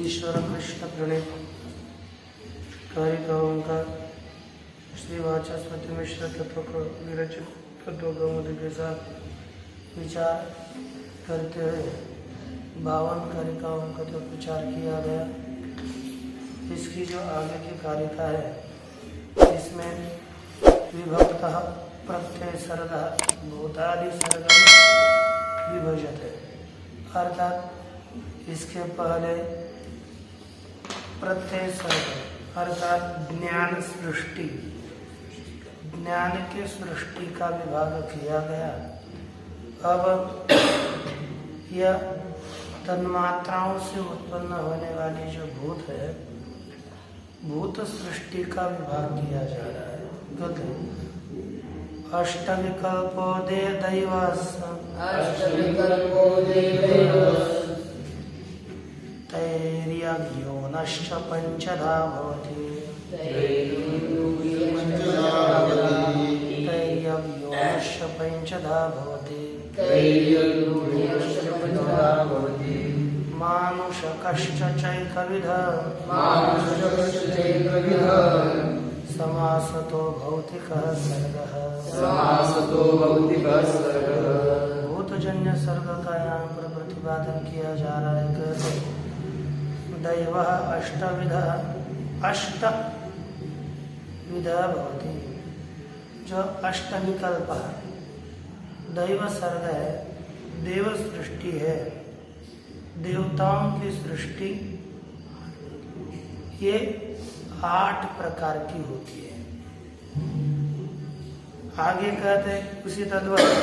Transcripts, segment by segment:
ईश्वर कृष्ण प्रणीत कारिकाओं का श्री वाचस्पति मिश्र तत्व को विरचित तत्व कौमुदी के साथ विचार करते हुए 52 कारिकाओं का जो विचार किया गया। इसकी जो आगे की कारिका है इसमें विभक्त प्रत्यय सर्ग भूतादि सर्गम विभजते, अर्थात इसके पहले प्रत्यय सर्ग अर्थात ज्ञान सृष्टि, ज्ञान के सृष्टि का विभाग किया गया। अब यह तन्मात्राओं से उत्पन्न होने वाली जो भूत है, भूत सृष्टि का विभाग किया जा रहा है। अष्टविकल्पो दे दैवस् तैर्यज्ञोनश्च पंचधा भवति तैर्यज्ञोनश्च पंचधा भवति मानुषकश्च चैकविधः समासतो भौतिकः सर्गः भूतजन्य सर्ग का यहाँ पर प्रतिपादन किया जा रहा है। कहते दैवः अष्ट विधा भवति, जो अष्ट विकल्प दैव सर्ग है, देव सृष्टि है, देवताओं की सृष्टि, ये 8 प्रकार की होती है। आगे कहते हैं उसी तद्वत्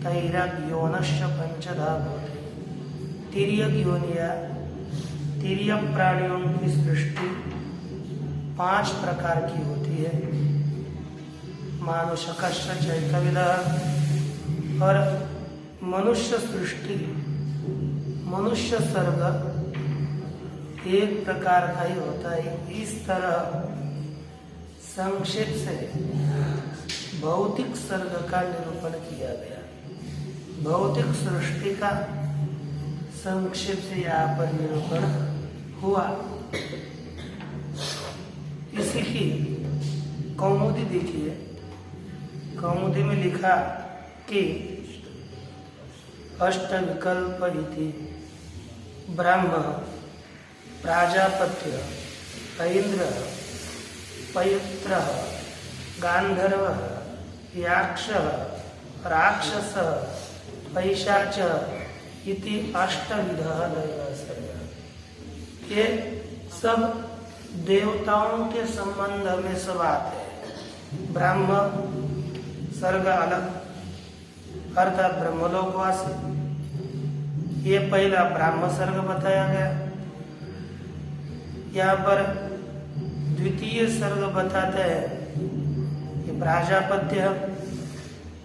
तैर्यज्ञोनश्च पंचधा भवति, तिर्यक योनिया तिर्यक प्राणियों की सृष्टि 5 प्रकार की होती है। मानुषकश्च चैकविधः, और मनुष्य सृष्टि, मनुष्य सर्ग 1 प्रकार का ही होता है। इस तरह संक्षेप से भौतिक सर्ग का निरूपण किया गया। भौतिक सृष्टि का संक्षेप से यहाँ पर निरूपण हुआ। इसी की कौमुदी देखिए, कौमुदी में लिखा कि अष्टविकल्प इति ब्रह्म प्राजापत्य ऐन्द्र पयुत्र गांधर्व याक्षः राक्षसः पैशाच इति अष्टविधः दैव सर्ग। ये सब देवताओं के संबंध में सब आते हैं। ब्रह्म सर्ग अलग अर्थात ब्रह्मलोकवासी, ये पहला ब्राह्म सर्ग बताया गया। यहाँ पर द्वितीय सर्ग बताते हैं कि प्राजापत्य,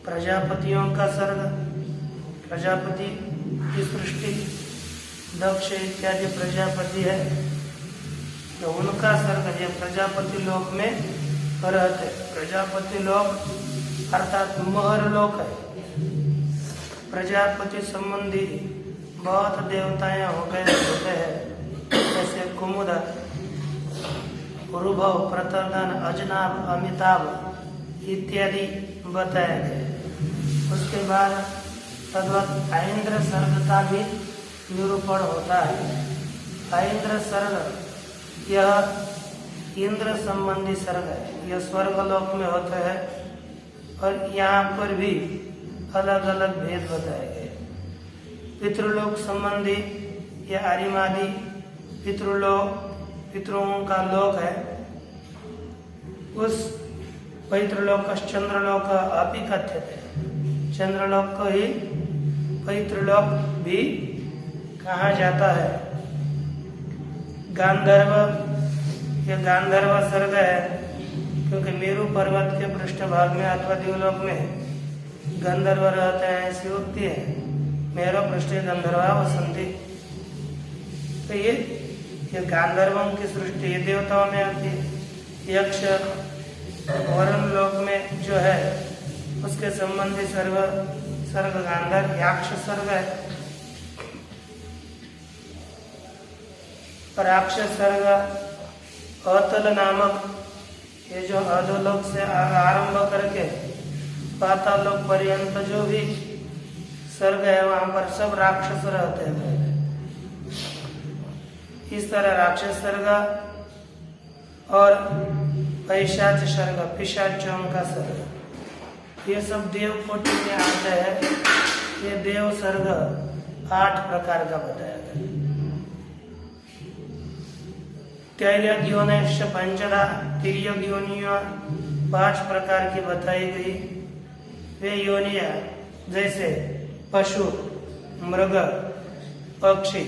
प्रजापतियों का सर्ग, प्रजापति की सृष्टि, दक्ष इत्यादि प्रजापति है, तो उनका सर्ग ये प्रजापति लोक में रहते। प्रजापति लोक अर्थात महर लोक है। प्रजापति संबंधी बहुत देवताएं हो गए होते हैं, जैसे कुमुद, उरुभव, प्रतर्दन, अजनाभ, अमिताभ इत्यादि बताए गए। उसके बाद तद्वत ऐन्द्र सर्ग का भी निरूपण होता है। ऐन्द्र सर्ग यह इंद्र संबंधी सर्ग है, यह स्वर्गलोक में होता है और यहाँ पर भी अलग अलग भेद बताए गए। पितृलोक संबंधी यह आरिमादि पितृलोक, पितरों का लोक है। उस पैतृलोक चंद्रलोक अपि कथ्यते, चंद्रलोक को ही पैतृलोक भी कहा जाता है। गांधर्व, यह गांधर्व सर्ग है, क्योंकि मेरु पर्वत के पृष्ठभाग में अथवा द्यूलोक में गंधर्व रहते हैं, ऐसी उक्ति है। मेरो पृष्ठे गंधर्वा वसंती, तो ये गांधर्वों की सृष्टि ये देवताओं में आती है। यक्ष वरुण लोक में जो है उसके संबंधी सर्ग गांधर्व याक्ष सर्ग है। राक्षस सर्ग अतल नामक, ये जो अधोलोक से आरंभ करके पाताल लोक पर्यंत जो भी सर्ग है वहां पर सब राक्षस रहते हैं। इस तरह राक्षस सर्ग और पैशाच सर्ग, पिशाचों का सर्ग, ये सब देव कोटि में आते हैं। ये देव सर्ग 8 प्रकार का बताया गया। तैर्यक योनिश्च पंचदा, तिर्यक योनियां 5 प्रकार की बताई गई। वे योनियां जैसे पशु, मृग, पक्षी,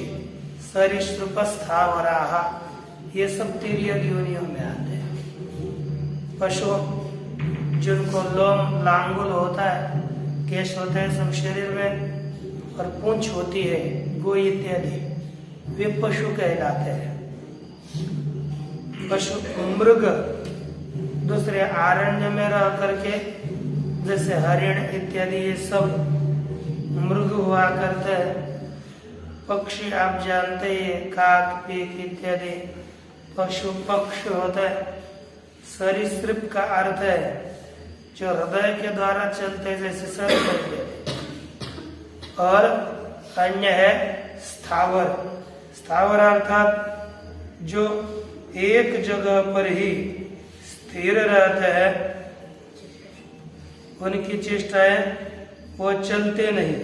सरीसृप, स्थावराः, ये सब तिर्यक योनियों में आते हैं। पशु जिनको लोम लांगुल होता है, केश होते हैं सब शरीर में और पूंछ होती है, गोई इत्यादि, वे पशु कहलाते हैं। पशु, मृग दूसरे आरण्य में रह करके जैसे हरिण इत्यादि, ये सब मृग हुआ करते हैं। पक्षी आप जानते हैं, काक, पीक इत्यादि पशु पक्षी होता है। सरीसृप का अर्थ है जो हृदय के द्वारा चलते जैसे सर्प, और अन्य है स्थावर। स्थावर अर्थात जो एक जगह पर ही स्थिर रहते हैं, उनकी चेष्टाएं वो चलते नहीं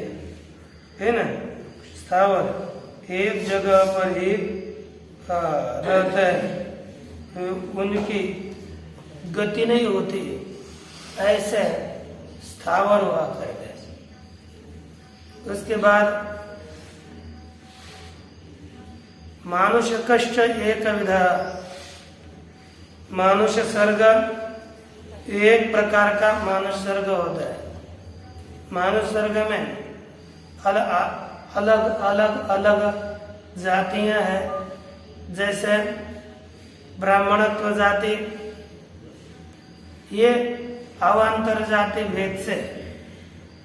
है ना। स्थावर एक जगह पर ही रहते हैं, उनकी गति नहीं होती, ऐसे स्थावर हुआ करते हैं। उसके बाद मानुष कष्ट एक विधा, मानुष सर्ग एक प्रकार का मानुष सर्ग होता है। मानुष सर्ग में अलग अलग अलग जातियां हैं। जैसे ब्राह्मणत्व जाति, ये अवान्तर जाति भेद से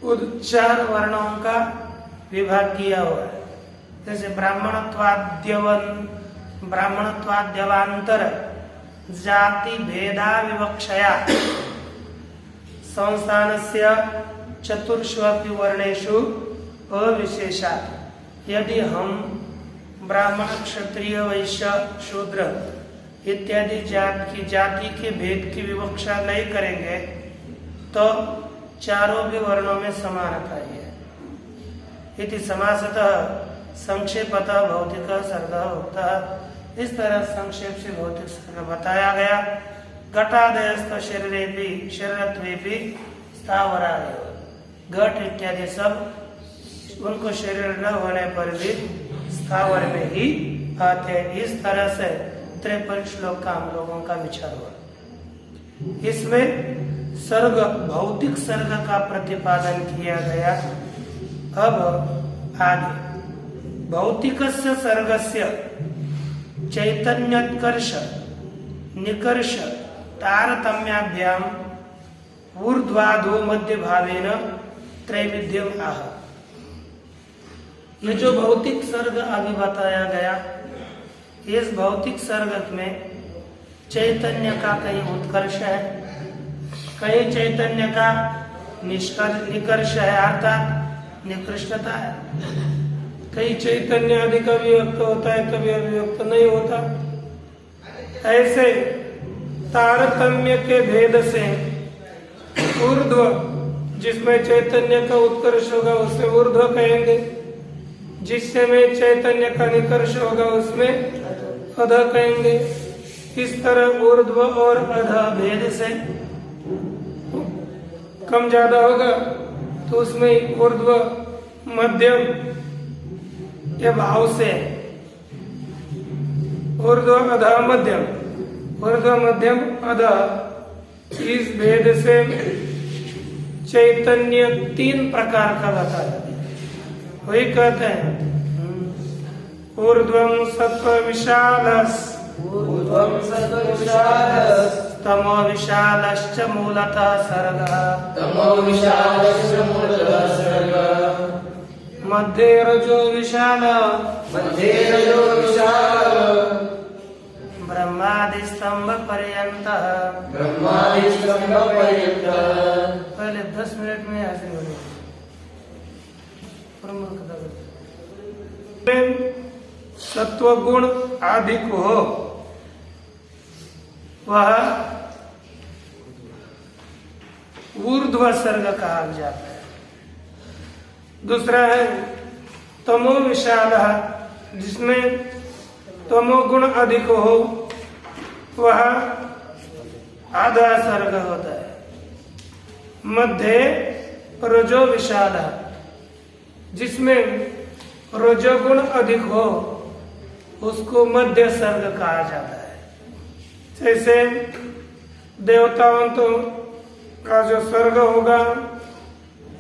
उन 4 वर्णों का विभाग किया हुआ है। जैसे ब्राह्मणत्वाद्यवान्तर जाति भेदा विवक्षया संस्थानस्य चतुर्ष्वपि वर्णेषु अविशेषात्। यदि हम ब्राह्मण, क्षत्रिय, वैश्य, शूद्र इत्यादि जाति के भेद की विवक्षा नहीं करेंगे तो चारों भी वर्णों में समानता ही है। इति समासतः संक्षेपतः भौतिक सर्ग उक्तः। इस तरह संक्षेप से भौतिक सर्ग बताया गया। घटादयस्थ शरीरेपि शरीरत्वेपि स्थावरा, घट इत्यादि सब उनको शरीर न होने पर भी स्थावर में ही आते हैं। इस तरह से 53 श्लोक का हम लोगों का विचार हुआ। इसमें सर्ग, भौतिक सर्ग का प्रतिपादन किया गया। अब आगे भौतिकस्य सर्गस्य चैतन्योत्कर्ष निकर्ष तारतम्याभ्याम ऊर्ध्वाधो मध्य भावेन त्रैविध्यम आह। ये जो भौतिक सर्ग अभी बताया गया, इस भौतिक सर्ग में चैतन्य का कहीं उत्कर्ष है, कहीं चैतन्य का निकर्ष है अर्थात निकृष्टता है, कहीं चैतन्य अधिक अभिव्यक्त होता है, कभी अभिव्यक्त नहीं होता। ऐसे तारतम्य के भेद से ऊर्ध्व, जिसमें चैतन्य का उत्कर्ष होगा उसे ऊर्ध्व कहेंगे, जिसमें चैतन्य का निकर्ष होगा उसमें अध कहेंगे। इस तरह ऊर्ध्व और अध भेद से कम ज्यादा होगा तो उसमें ऊर्ध्व मध्यम के भाव से ऊर्ध्व अध मध्यम, ऊर्ध्व मध्यम अध, इस भेद से चैतन्य 3 प्रकार का बताया। वही कहते हैं ऊर्ध्वं सत्व विशालस्, तमो विशालश्च मूलतः सर्गः, मध्ये रजो विशाल ब्रह्मादि स्तंभ पर्यंत पहले 10 मिनट में हासिल हो गए। सत्व गुण अधिक हो वह ऊर्ध्व सर्ग कहा जाता है। दूसरा है तमो विशाल, जिसमें तमो गुण अधिक हो वह आधा सर्ग होता है। मध्य रजो विशाल, जिसमें रजोगुण अधिक हो उसको मध्य सर्ग कहा जाता है। जैसे देवताओं का जो सर्ग होगा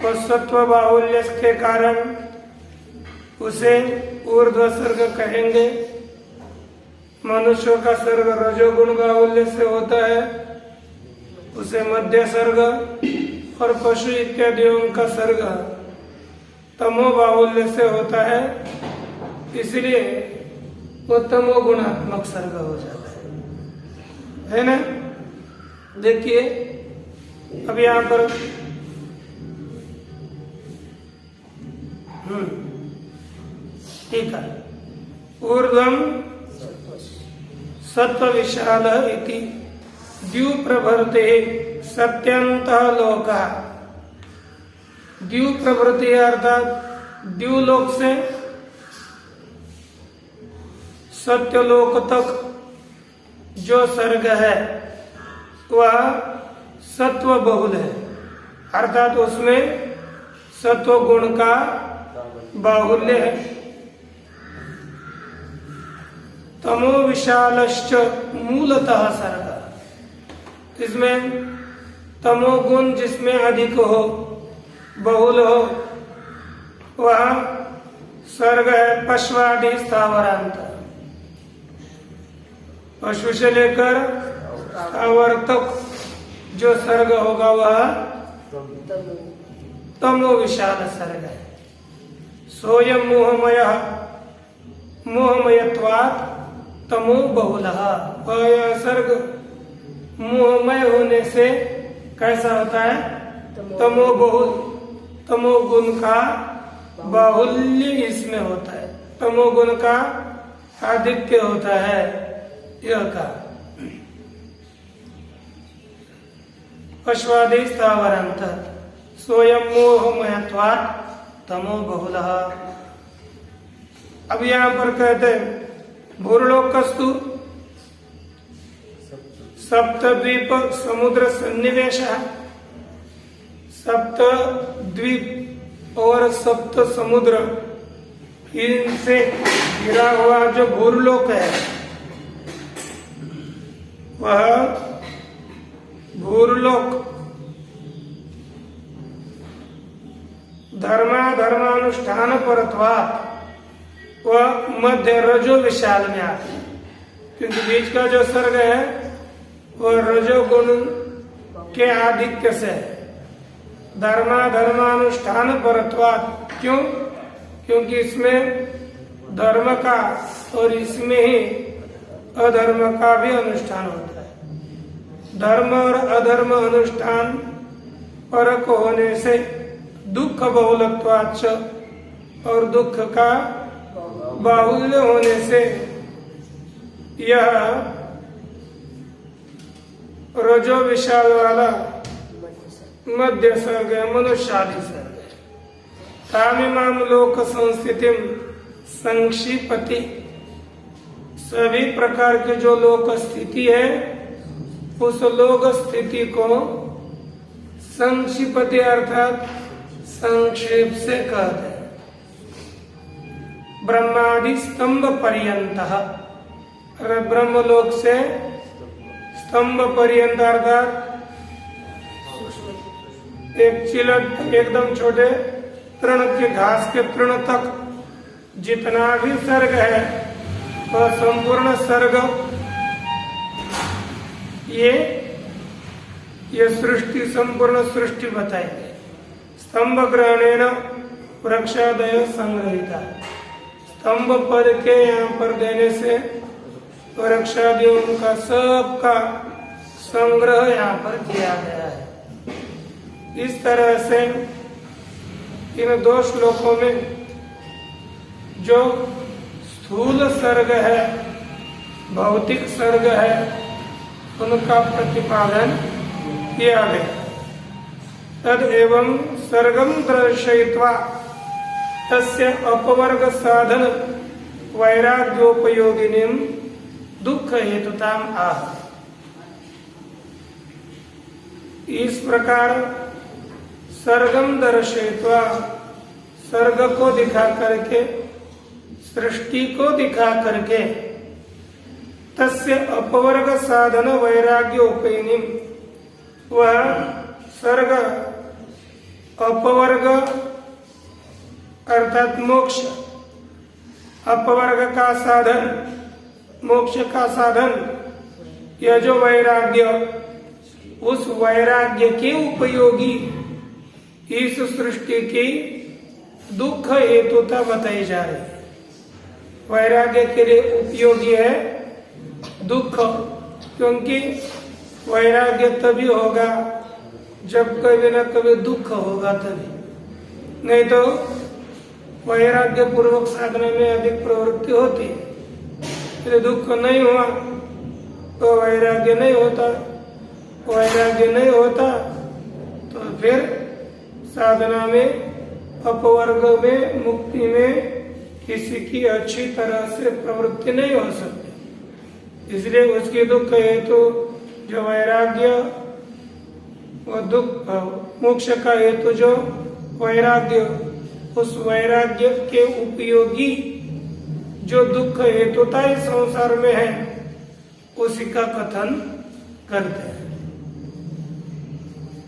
वो सत्व बाहुल्य के कारण उसे ऊर्ध्व सर्ग कहेंगे। मनुष्यों का सर्ग रजोगुण बाहुल्य से होता है, उसे मध्य सर्ग, और पशु इत्यादियों का सर्ग तमो बाहुल्य से होता है, इसलिए वो तमो गुणात्मक सर्ग हो जाता है ना। देखिए अब यहाँ पर ठीक है, ऊर्ध्वम सत्व विशाल इति द्यू प्रभृते सत्यंतः लोका। द्यू प्रभृति अर्थात द्यूलोक से सत्यलोक तक जो सर्ग है वह सत्व बहुल है, अर्थात उसमें सत्व गुण का बाहुल्य है। तमो विशालश्च मूलतः सर्ग, इसमें तमो गुण जिसमें अधिक हो बहुल हो वह सर्ग है पश्वादि स्थावरांत। पशु से लेकर स्थावर तक जो सर्ग होगा वह तमो विशाल सर्ग है। सोयम मोहमय मोहमयत्वात् तमो बहुलः, वह सर्ग मोहमय होने से कैसा होता है? तमो बहुल, तमो गुण का बाहुल्य इसमें होता है, तमो गुण का आधिक्य होता है। यह का पश्वादि स्थावरांत सोयम मोहमयत्वात् तमो बहुलः। अब यहाँ पर कहते हैं भूर्लोकस्तु सप्तद्वीप समुद्र सन्निवेश, सप्त द्वीप और सप्त समुद्र इनसे घिरा हुआ जो भूर्लोक है वह भूर्लोक धर्मानुष्ठान परत्वात् वह मध्य रजो विशाल में आता है, क्योंकि बीच का जो सर्ग है वह रजोगुण के आधिक्य से है। धर्मानुष्ठान परत्वात्, क्यों? क्योंकि इसमें धर्म का और इसमें ही अधर्म का भी अनुष्ठान होता है। धर्म और अधर्म अनुष्ठान परक होने से दुख बहुलत्वाच्च, और दुख का बाहुल्य होने से यह रजो विशाल वाला मध्य सर्ग है, मनुष्यादि सर्ग है। तामिमाम लोक संस्थितिम संक्षिपति, सभी प्रकार के जो लोक स्थिति है उस लोक स्थिति को संक्षिपति अर्थात संक्षेप से कहते हैं। ब्रह्मादि स्तंभ पर्यंत, ब्रह्मलोक से स्तंभ पर्यंत अर्थात एक चिलट एकदम छोटे तृण के घास के तृण तक जितना भी सर्ग है वह संपूर्ण सर्ग ये सृष्टि संपूर्ण सृष्टि बताएंगे। स्तंभ ग्रहणेन वृक्षादय संग्रहिता। स्तंभ पद के यहाँ पर देने से वृक्षादियों का सबका संग्रह यहाँ पर किया गया है। इस तरह से इन दो श्लोकों में जो स्थूल सर्ग है, भौतिक सर्ग है, उनका प्रतिपादन किया गया। तद एवं सर्गम दर्शयित्वा तस्य अपवर्ग साधन वैराग्योपयोगिनीं दुख हेतुताम आह। इस प्रकार सर्गम दर्शयित्वा, सर्ग को दिखा करके, सृष्टि को दिखा करके, तस्य अपवर्ग साधन वैराग्योपयोगिनीं, वह सर्ग अपवर्ग अर्थात मोक्ष, अपवर्ग का साधन, मोक्ष का साधन, यह जो वैराग्य, उस वैराग्य के उपयोगी इस सृष्टि की दुख हेतुता बताई जा रही है। वैराग्य के लिए उपयोगी है दुख, क्योंकि वैराग्य तभी होगा जब कभी न कभी दुख होगा, तभी। नहीं तो वैराग्य पूर्वक साधना में अधिक प्रवृत्ति होती है, यदि दुख नहीं हुआ तो वैराग्य नहीं होता, वैराग्य नहीं होता तो फिर साधना में, अपवर्ग में, मुक्ति में किसी की अच्छी तरह से प्रवृत्ति नहीं हो सकती। इसलिए उसकी दुख हेतु जो वैराग्य, वो दुख, मोक्ष का हेतु जो वैराग्य, उस वैराग्य के उपयोगी जो दुख हेतुता इस संसार में है, उसी का कथन करते हैं।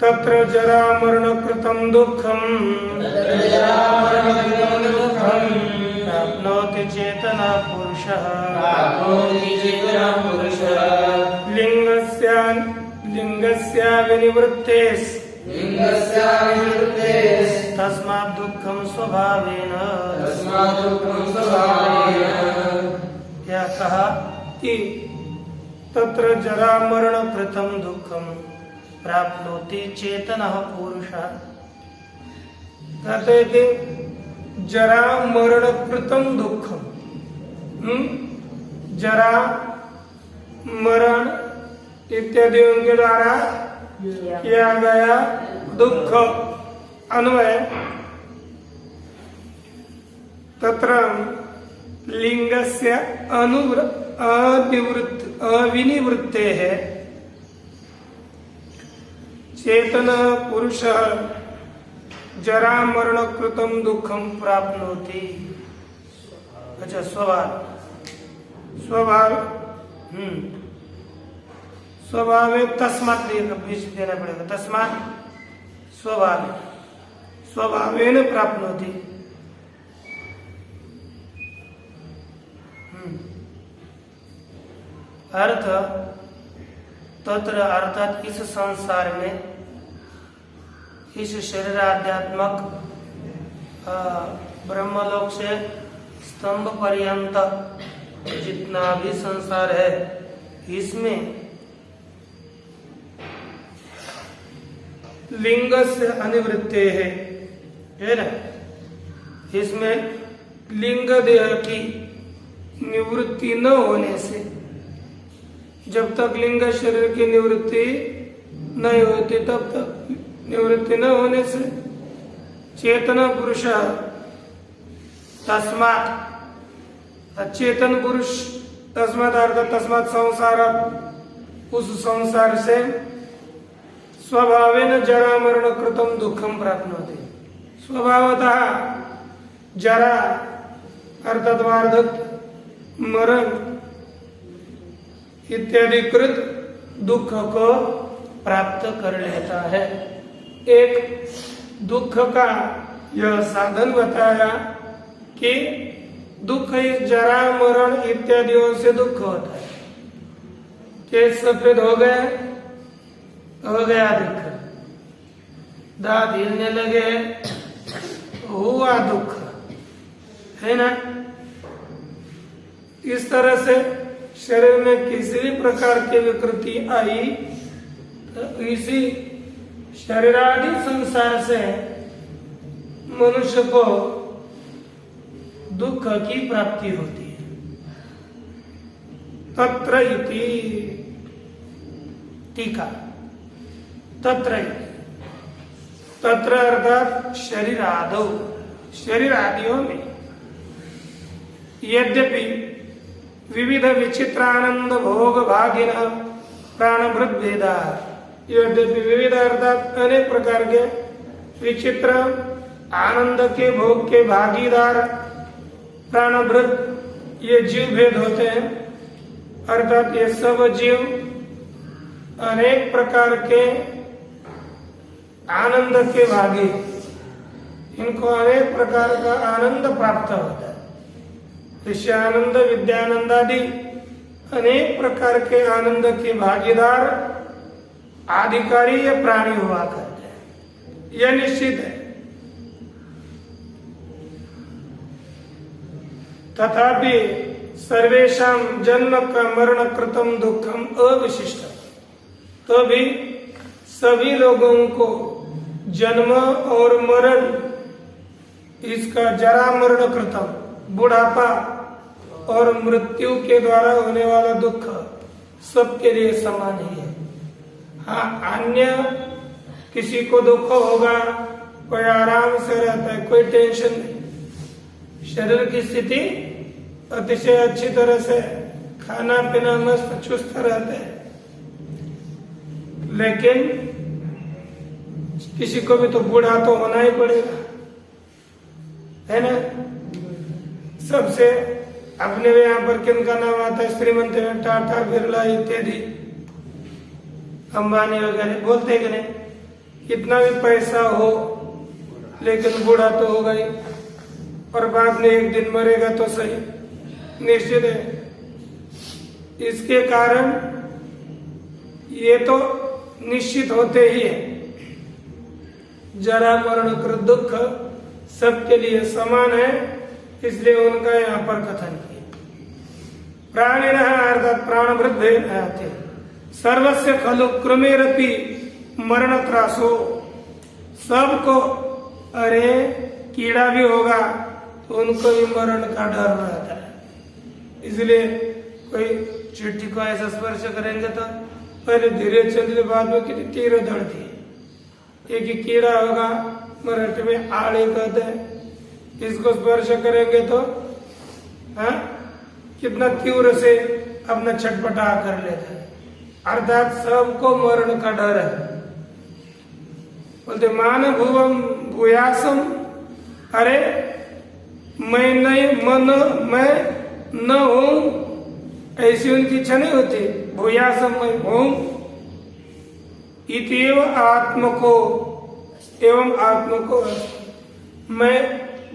तत्र जरा मरण कृतं दुःखं प्राप्नोति चेतना पुरुषः लिंगस्य विनिवृत्तेस् तस्मात् दुःखं स्वभावेन। क्या कहा कि तत्र जरा मरण कृतं दुःखं प्राप्नोति चेतनः पुरुषः। कहते कि जरा मरण कृतं दुःखम, जरा मरण इत्यादियों के द्वारा किया गया दुख अन्वय। तत्र लिंगस्य अविनिवृत्ते है चेतन पुरुष जरा मरण कृतं दुःखं प्राप्नोति। अच्छा, स्वभाव, स्वभाव, स्वभाव तस्मात् बीच देना पड़ेगा। तस्मात् स्वभाव, स्वभावेन प्राप्नोति। अर्थ तत्र अर्थात इस संसार में, इस शरीराध्यात्मक ब्रह्मलोक से स्तंभ पर्यंत जितना भी संसार है, इसमें लिंग से अनिवृत्ते है ना। इसमें लिंग देह की निवृत्ति न होने से, जब तक लिंग शरीर की निवृत्ति नहीं होती तब तक निवृत्ति न होने से चेतन पुरुष तस्मात्, चेतन पुरुष तस्मात् अर्थ तस्मात् संसार, उस संसार से स्वभावेन जरा मरण कृतं दुःखं प्राप्नोति। स्वभावतः जरा अर्थात वार्धक्य, मरण इत्यादि कृत दुख को प्राप्त कर लेता है। एक दुख का यह साधन बताया कि दुख इस जरा मरण इत्यादियों से दुख होता है। केस सफेद हो गया दिख, दांत हिलने लगे हुआ दुख, है ना। इस तरह से शरीर में किसी भी प्रकार की विकृति आई तो इसी शरीरादि संसार से मनुष्य को दुख की प्राप्ति होती है। तत्र इति, टीका, तत्र इति, तत्र अर्थात शरीर आदौ, शरीर आदियों में, यद्यपि विविध विचित्र आनंद भोग भागिन प्राणभृत भेदा, यद्यपि विविध अर्थात अनेक प्रकार के विचित्र आनंद के भोग के भागीदार प्राणभृत ये जीव भेद होते हैं, अर्थात ये सब जीव अनेक प्रकार के आनंद के भागी, इनको अनेक प्रकार का आनंद प्राप्त होता है। विषयानंद, विद्यानंद आदि अनेक प्रकार के आनंद के भागीदार अधिकारी या प्राणी हुआ करते हैं, यह निश्चित है। तथापि सर्वेषां जन्म का मरण कृतम दुखम अविशिष्ट, तो भी सभी लोगों को जन्म और मरण, इसका जरा मरण कृतम, बुढ़ापा और मृत्यु के द्वारा होने वाला दुख सबके लिए समान ही है। हाँ, अन्य किसी को दुख होगा, कोई आराम से रहता है, कोई टेंशन नहीं, शरीर की स्थिति अतिशय अच्छी तरह से, खाना पीना मस्त चुस्त रहता है। लेकिन किसी को भी तो बूढ़ा तो होना ही पड़ेगा, है ना। सबसे अपने यहाँ पर किनका नाम आता है, श्रीमंत में टाटा, बिरला इत्यादि, अंबानी वगैरह, बोलते कि नहीं, कितना भी पैसा हो लेकिन बूढ़ा तो होगा ही, और बाद में एक दिन मरेगा तो सही, निश्चित है। इसके कारण ये तो निश्चित होते ही है, जरा मरण कृत दुख सबके लिए समान है, इसलिए उनका यहाँ पर कथन किया। प्राणिनः अर्थात प्राणभृत भेद आते, सर्वस्य खलु क्रमेरपि मरण त्रासो, सबको अरे कीड़ा भी होगा तो उनको भी मरण का डर रहता है। इसलिए कोई चिट्ठी को ऐसा स्पर्श करेंगे तो पहले धीरे चलते, बाद में कितनी तीव्र दर्द है। एक ही कीड़ा होगा, मराठी में आड़े कहते हैं, इसको स्पर्श करेंगे तो हाँ कितना तीव्र से अपना छटपटा कर लेता है। अर्थात सबको मरण का डर है। बोलते मान भुवम भूयासम, अरे मैं नहीं, मन मैं न हूं, ऐसी उनकी इच्छा नहीं होती। भूयासम मैं हूं, इतएव आत्म को, एवं आत्म को, मैं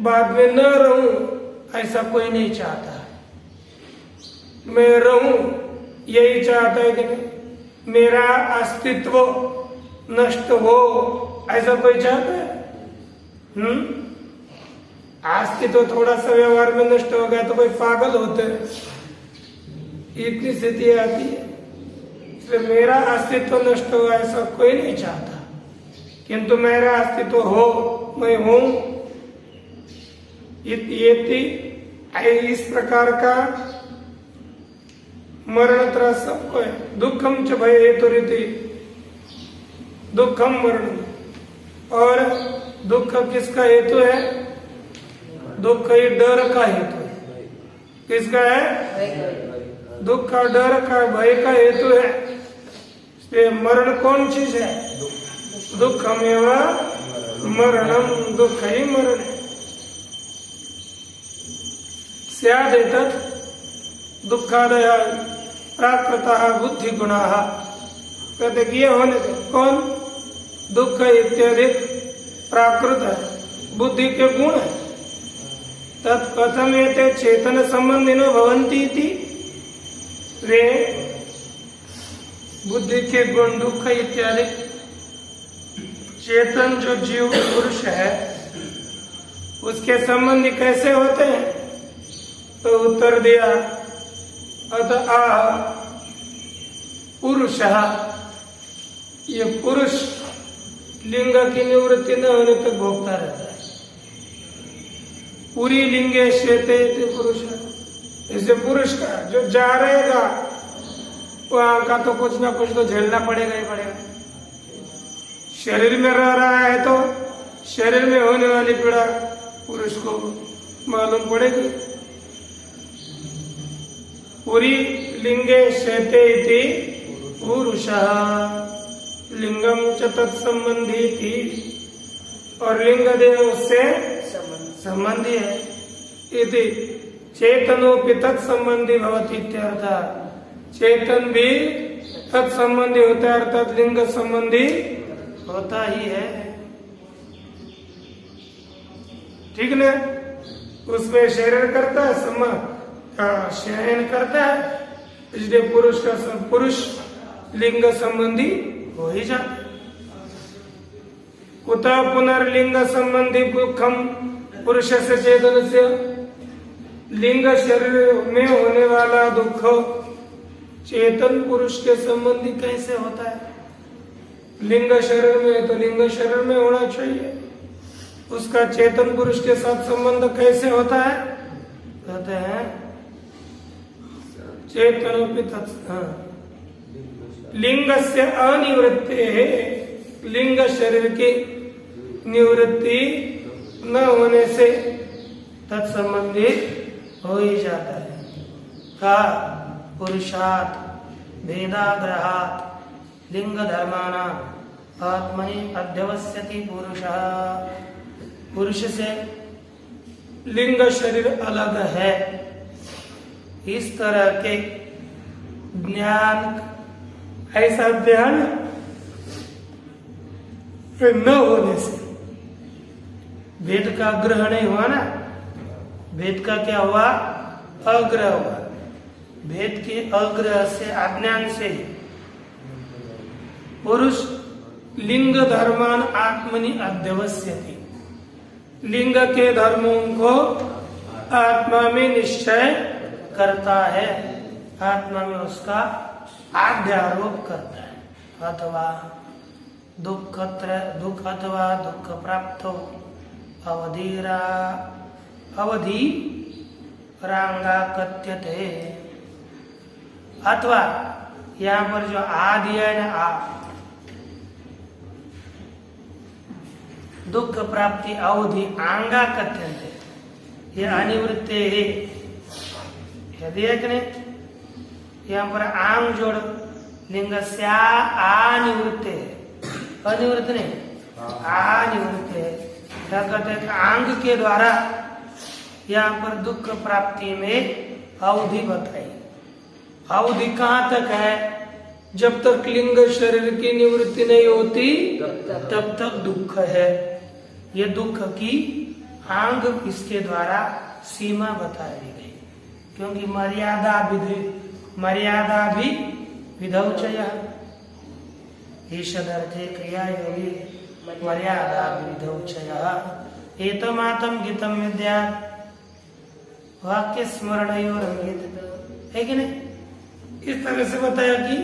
बाद में न रहूं, ऐसा कोई नहीं चाहता। मैं रहूं यही चाहता है कि नहीं, मेरा अस्तित्व नष्ट हो, ऐसा कोई चाहता है? अस्तित्व थोड़ा सा व्यवहार में नष्ट हो गया तो कोई पागल होते हैं, इतनी स्थिति आती है। इसलिए मेरा अस्तित्व नष्ट हो ऐसा कोई नहीं चाहता, किंतु मेरा अस्तित्व हो, मैं हूं, इस प्रकार का मरण त्रास सबको है। दुखम च भय हेतु रीति, दुखम मरण, और दुख किसका हेतु है? दुख ही डर का हेतु है। किसका है? दुख का, डर का, भय का हेतु है। इसलिए मरण कौन चीज है? दुखमेव मरणम, दुख ही मरण है। स्यादेतत् दुखादय प्राकृतः बुद्धि गुणाः, कहते कि ये होने दो, कौन? दुख इत्यादि प्राकृत है, बुद्धि के गुण है। तत्कथम एते चेतन संबंधिनो भवन्ति इति, वे बुद्धि के गुण दुख इत्यादि चेतन जो जीव पुरुष है उसके संबंधी कैसे होते हैं? तो उत्तर दिया अतः आ पुरुष, ये पुरुष लिंग की निवृत्ति न होने तक भोगता रहता है। पूरी लिंगे श्वेते पुरुष, इसे पुरुष का जो जा रहेगा वहां का तो कुछ ना कुछ तो झेलना पड़ेगा ही पड़ेगा। शरीर में रह रहा है तो शरीर में होने वाली पीड़ा पुरुष को मालूम पड़ेगी। पूरी लिंगे श्वेते इति पुरुषः लिंगम च तत्संबंधी थी, और लिंग देह उससे संबंधी है। इति चेतनोपि तत्संबंधी भवति इत्यर्थ, चेतन भी तत्संबंधी होता है, अर्थात लिंग संबंधी होता ही है। ठीक ना? उसमें शरीर करता है, शयन करता है, इसलिए पुरुष का पुरुष लिंग संबंधी हो ही जाता है। कुतः पुनर्लिंग संबंधी दुखम पुरुष से चेतन से, लिंग शरीर में होने वाला दुख चेतन पुरुष के संबंधी कैसे होता है? लिंग शरीर में है तो लिंग शरीर में होना चाहिए, उसका चेतन पुरुष के साथ संबंध कैसे होता है? कहते हैं चेतन लिंग से अनिवृत्ति है, लिंग शरीर की निवृत्ति न होने से तत्संबंधी हो ही जाता है। का पुरुषात् भेदाग्रहात् लिंग धर्माणाम् आत्मनि अध्यवस्यति पुरुषः, पुरुष से लिंग शरीर अलग है, इस तरह के ज्ञान, ऐसा ध्यान न होने से वेद का ग्रहण नहीं हुआ ना। वेद का क्या हुआ? अग्रह हुआ। वेद के अग्रह से, अज्ञान से पुरुष लिंग धर्मान आत्मनि अध्यवस्यति, लिंग के धर्मों को आत्मा में निश्चय करता है, आत्मा में उसका आध्यारोप करता है। अथवा दुख अथवा दुख प्राप्त अवधि रांगा कथ्यते, अथवा यहाँ पर जो आ दिया है ना, दुख प्राप्ति अवधि आंगा कथ्यते, ये अनिवृत्ते है, यदि एक ने यहाँ पर आंग जोड़ लिंग से अनिवृत्त है, अनिवृत्त नहीं अनिवृत्त है। क्या कहते हैं? आंग के द्वारा यहाँ पर दुख प्राप्ति में अवधि बताई। अवधि कहाँ तक है? जब तक लिंग शरीर की निवृत्ति नहीं होती तब तक दुख है। ये दुख की आंग इसके द्वारा सीमा बता दी गई, क्योंकि मर्यादा भी विधौचय, ईषदर्थे क्रिया योगी मर्यादा विधौचय। एतमातम गीतम विद्या वाक्य स्मरणयोरंगित है कि नहीं? इस तरह से बताया कि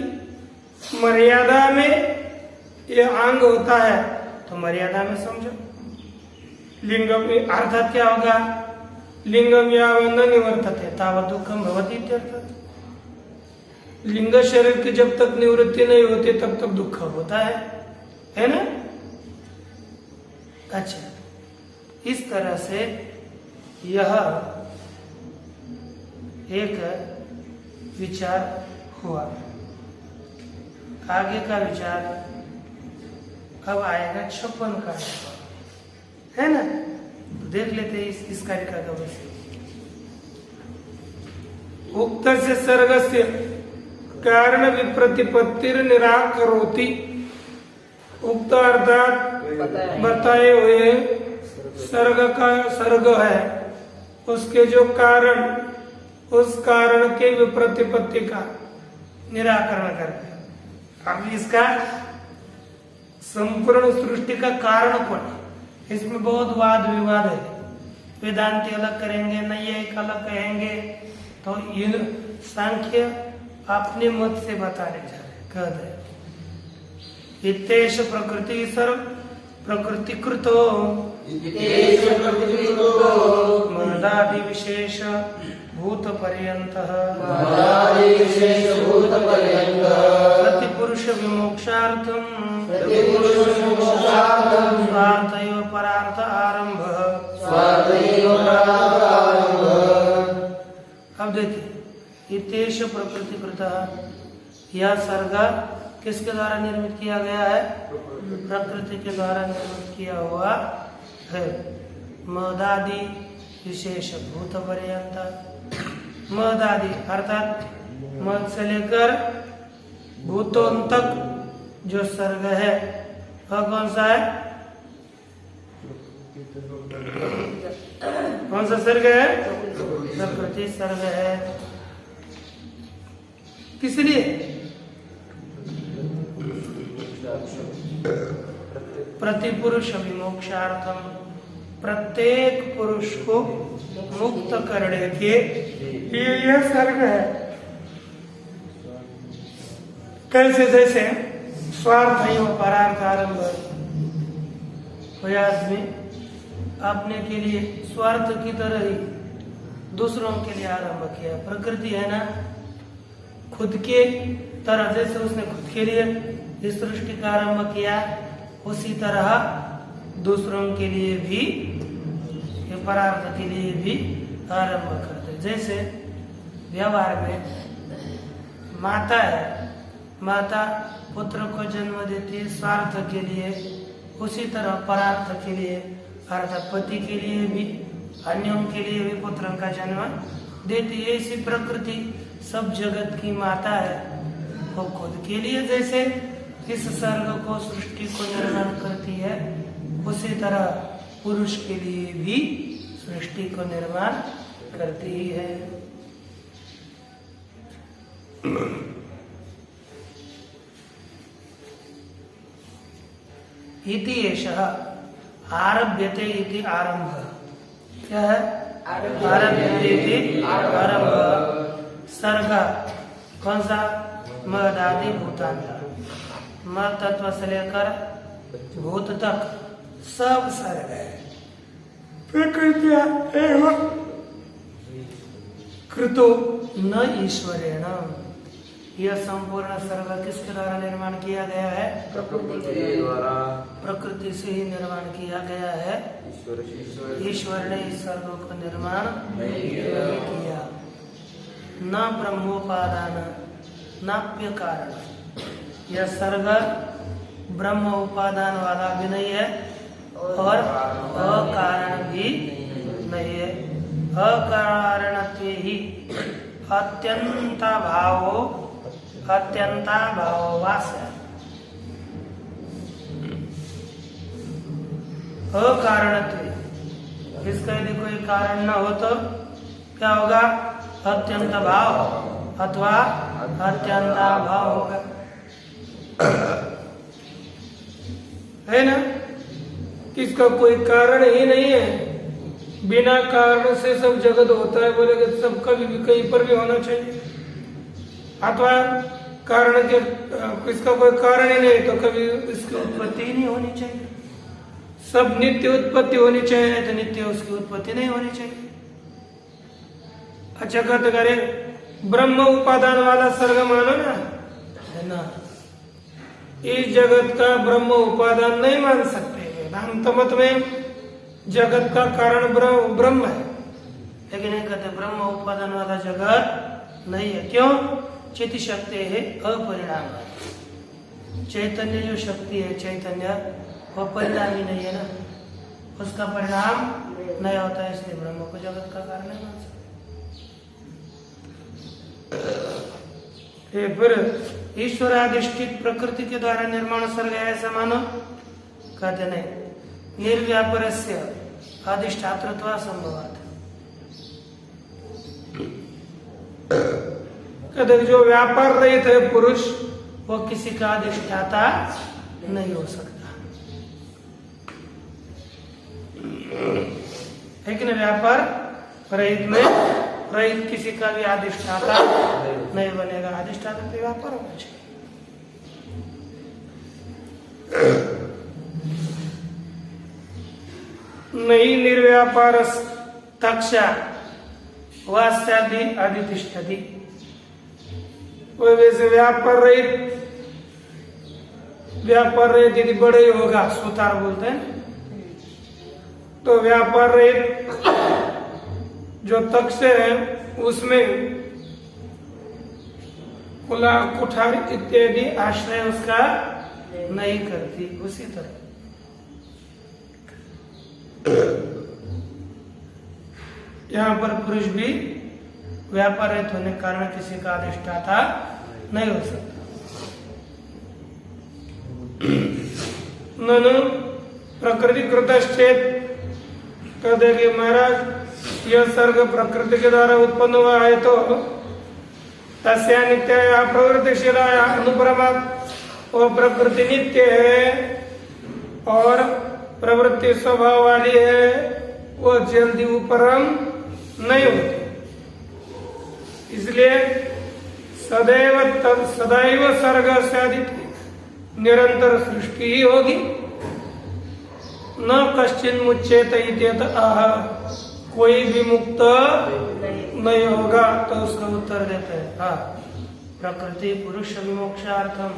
मर्यादा में यह अंग होता है, तो मर्यादा में समझो। लिंगम अर्थात क्या होगा? लिंगम यावत् न निवर्तते तावत् दुःखम भवति इत्यर्थः। लिंग शरीर की जब तक निवृत्ति नहीं होती तब तक दुख होता है ना? अच्छा, इस तरह से यह एक विचार हुआ। आगे का विचार अब आएगा 56 का, है ना? तो देख लेते हैं इस कार्य का वैसे। उक्त से सर्ग से कारण विप्रतिपत्तिर निराकरोति, उक्त अर्थात बताए हुए सर्ग का सर्ग है, उसके जो कारण, उस कारण के विप्रतिपत्ति का निराकरण करते हैं। अब इसका संपूर्ण सृष्टि का कारण कौन है? इसमें बहुत वाद विवाद है। वेदांती अलग करेंगे, नैयायिक अलग कहेंगे। तो इन सांख्य अपने मत से बताने जा रहे, कह रहे इतेश प्रकृति सर्व प्रकृतिकृतो मदादि विशेष भूत पर्यंत प्रतिपुरुष विमोक्षार्थम स्वार्थयो परार्थ आरंभ। अब देखिए इतेश प्रकृतिकृत, यह सर्ग किसके द्वारा निर्मित किया गया है? प्रकृति के द्वारा निर्मित किया हुआ है। मदादि विशेष भूत पर्यंत, मदादि अर्थात मद से लेकर भूतों तक जो सर्ग है वह कौन सा है? कौन सा सर्ग है? प्रकृति सर्ग है। किस लिए? प्रतिपुरुष विमोक्षार्थम, प्रत्येक पुरुष को मुक्त करने के लिए यह सर्ग है। कैसे? जैसे स्वार्थ एवं परार्थ आरंभ, कोई आदमी अपने के लिए स्वार्थ की तरह ही दूसरों के लिए आरंभ किया। प्रकृति है ना, खुद के तरह जैसे उसने खुद के लिए इस सृष्टि का आरंभ किया, उसी तरह दूसरों के लिए भी, परार्थ के लिए भी आरंभ करते। जैसे व्यवहार में माता है, माता पुत्र को जन्म देती है स्वार्थ के लिए, उसी तरह परार्थ के लिए अर्थात पति के लिए भी, अन्यों के लिए भी पुत्रों का जन्म देती है। इसी प्रकृति सब जगत की माता है, वो खुद के लिए जैसे इस सर्ग को सृष्टि को निर्माण करती है, उसी तरह पुरुष के लिए भी सृष्टि को निर्माण करती है। इति एषः आरभ्यते इति आरंभ। क्या है? आरभ्यते इति आरंभ। सर्ग कौन सा? मदादि भूतांत, मद तत्व से लेकर भूत तक सब सर्ग है। प्रकृत्या एवं कृतो न ईश्वरेण, यह संपूर्ण सर्ग किसके द्वारा निर्माण किया गया है? प्रकृति के द्वारा। प्रकृति से ही निर्माण किया गया है, ईश्वर ने इस सर्ग को निर्माण नहीं किया। न ब्रह्मोपादान नाप्य कारण, यह सर्ग ब्रह्म उपादान वाला भी नहीं है और अकारण भी नहीं है। अकारणत्वे ही अत्यंता भाववास है। अकारणत्वे, इसका यदि कोई कारण न हो तो क्या होगा? अत्यंत भाव अथवा अत्यंता भाव होगा, है ना? इसका कोई कारण ही नहीं है, बिना कारण से सब जगत होता है बोलेगा, सब कभी भी कहीं पर भी होना चाहिए। अथवा कारण के इसका कोई कारण ही नहीं तो कभी इसकी उत्पत्ति ही नहीं होनी चाहिए। सब नित्य उत्पत्ति होनी चाहिए, तो नित्य उसकी उत्पत्ति नहीं होनी चाहिए। अच्छा कहते करे ब्रह्म उपादान वाला सर्ग मानो ना, है ना? इस जगत का ब्रह्म उपादान नहीं मान सकते। वेदांत मत में जगत का कारण ब्रह्म है, लेकिन ये कहते ब्रह्म उपादान वाला जगत नहीं है। क्यों? चिति शक्ति है अपरिणाम, चैतन्य जो शक्ति है, चैतन्य वो परिणाम ही नहीं है ना, उसका परिणाम नहीं होता है, इसलिए ब्रह्म को जगत का कारण नहीं मान सकते। फिर ईश्वराधिष्ठित प्रकृति के द्वारा निर्माण सर्ग है ऐसा मानो? कहते नहीं, निर्व्यापारस्य अधिष्ठातृत्व संभवात्। कहते जो व्यापार रहित है पुरुष, वो किसी का अधिष्ठाता नहीं हो सकता, है लेकिन व्यापार रहित में रहित किसी का भी अधिष्ठाता नहीं बनेगा। अधिष्ठाता पे व्यापार होना चाहिए। नहीं निर्व्यापार तक्षा वास्यादि अधितिष्ठति। वैसे व्यापार रहित यदि बड़े ही होगा, सुतार बोलते हैं, तो व्यापार रहित जो तक्ष है उसमें कुला कुठार इत्यादि आश्रय उसका नहीं करती। उसी तरह यहाँ पर पुरुष भी व्यापार रहित होने के कारण किसी का अधिष्ठाता नहीं हो सकता। ननु प्रकृति कृतश्चेत, कह देंगे महाराज यह सर्ग प्रकृति के द्वारा उत्पन्न हुआ है तो तस्या नित्या प्रवृत्तिशीला अनुपरमात्, वो प्रकृति नित्य है और प्रवृत्ति स्वभाव वाली है, वो जल्दी उपरम नहीं होती। इसलिए सदैव सर्ग से अधिक निरंतर सृष्टि ही होगी। न कश्चिन मुच्चेत इत्यत आह, कोई भी मुक्त नहीं होगा। तो उसका उत्तर देते हैं हाँ, प्रकृति पुरुष विमोक्षार्थम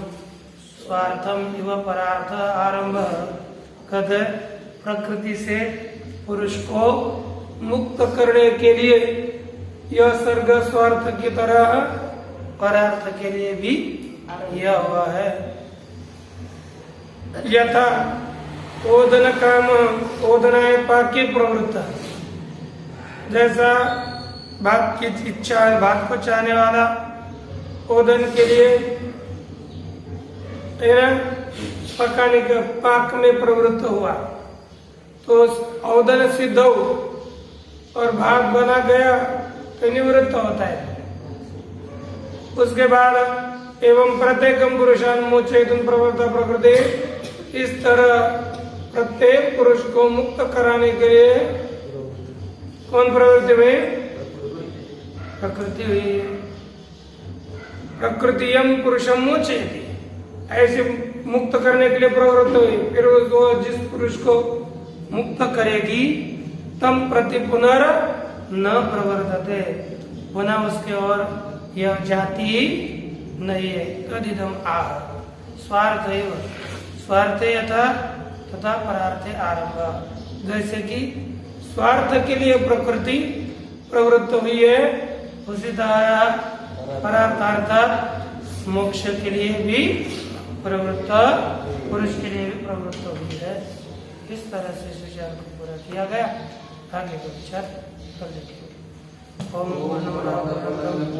स्वार्थम इव परार्थ आरंभ। कहते प्रकृति से पुरुष को मुक्त करने के लिए यह सर्ग स्वार्थ की तरह परार्थ के लिए भी यह हुआ है। यथा ओदन काम ओदनाय पाक्य प्रवृत्त, जैसा भात की इच्छा है, भात को चाहने वाला ओदन के लिए पकाने के पाक में प्रवृत्त हुआ तो ओदन सिद्ध हो और भात बना गया तो निवृत्त होता है। उसके बाद एवं प्रत्येकम पुरुषान मोचयितुम प्रवृत्त प्रकृति, इस तरह प्रत्येक पुरुष को मुक्त कराने के लिए कौन प्रवृत्ति में? प्रकृति हुई। प्रकृतियम पुरुषम मोचयति, ऐसे मुक्त करने के लिए प्रवृत्त हुई। फिर वो जिस पुरुष को मुक्त करेगी तम प्रति पुनर् न प्रवर्तते, पुनः उसके ओर यह जाति नहीं है। तदिदम आह स्वार्थ स्वार्थे यथा तथा परार्थे आरंभ। जैसे कि स्वार्थ के लिए प्रकृति प्रवृत्त हुई है, उसी तरह परार्थार्थ मोक्ष के लिए भी प्रवृत्त, पुरुष के लिए भी प्रवृत्त हुई है। इस तरह से इस विचार को पूरा किया गया। आगे का विचार कर लेंगे। ओम पूर्णमदः पूर्णमिदं